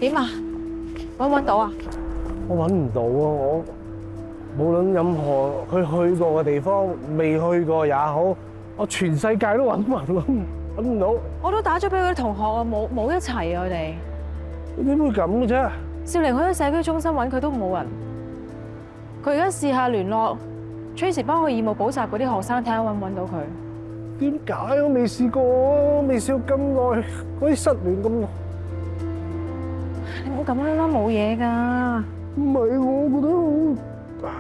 點啊？揾唔揾到啊？我揾唔到啊！我無論任何佢去過嘅地方，未去過也好，我全世界都揾唔到。我都打咗俾佢啲同學啊，冇一齊啊，佢哋。點會咁嘅啫？少玲去咗社區中心揾佢都冇人。佢而家試下聯絡 Tracy 幫佢義務補習嗰啲學生，睇下揾唔揾到佢。點解我未試過？未試過咁耐，嗰啲失聯咁耐。你唔好咁樣啦，冇嘢㗎。唔係，我覺得好。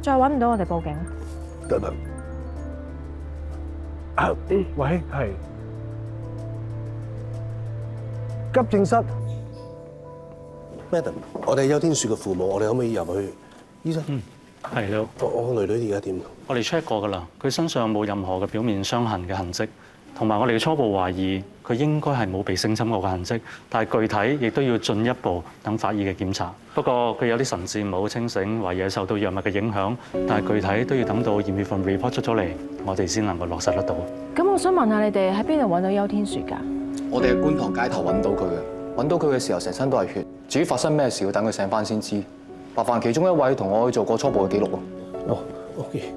再揾唔到，我哋報警。等等。喂，係急症室。Madam，我哋邱天樹嘅父母，我哋可唔可以入去？醫生。係咯。我女女而家點？我哋 check 過㗎啦，佢身上冇任何嘅表面傷痕嘅痕跡，同埋我哋嘅初步懷疑佢應該係冇被性侵過嘅痕跡，但係具體亦都要進一步等法醫嘅檢查。不過佢有啲神志唔係好清醒，懷疑係受到藥物嘅影響，但係具體都要等到驗血份 report 出咗嚟，我哋先能夠落實得到。咁我想問下你哋喺邊度揾到邱天樹㗎？我哋喺觀塘街頭揾到佢嘅，揾到佢嘅時候成身都係血。至於發生咩事，要等佢醒翻先知。麻煩其中一位同我去做個初步嘅記錄喎。哦，OK。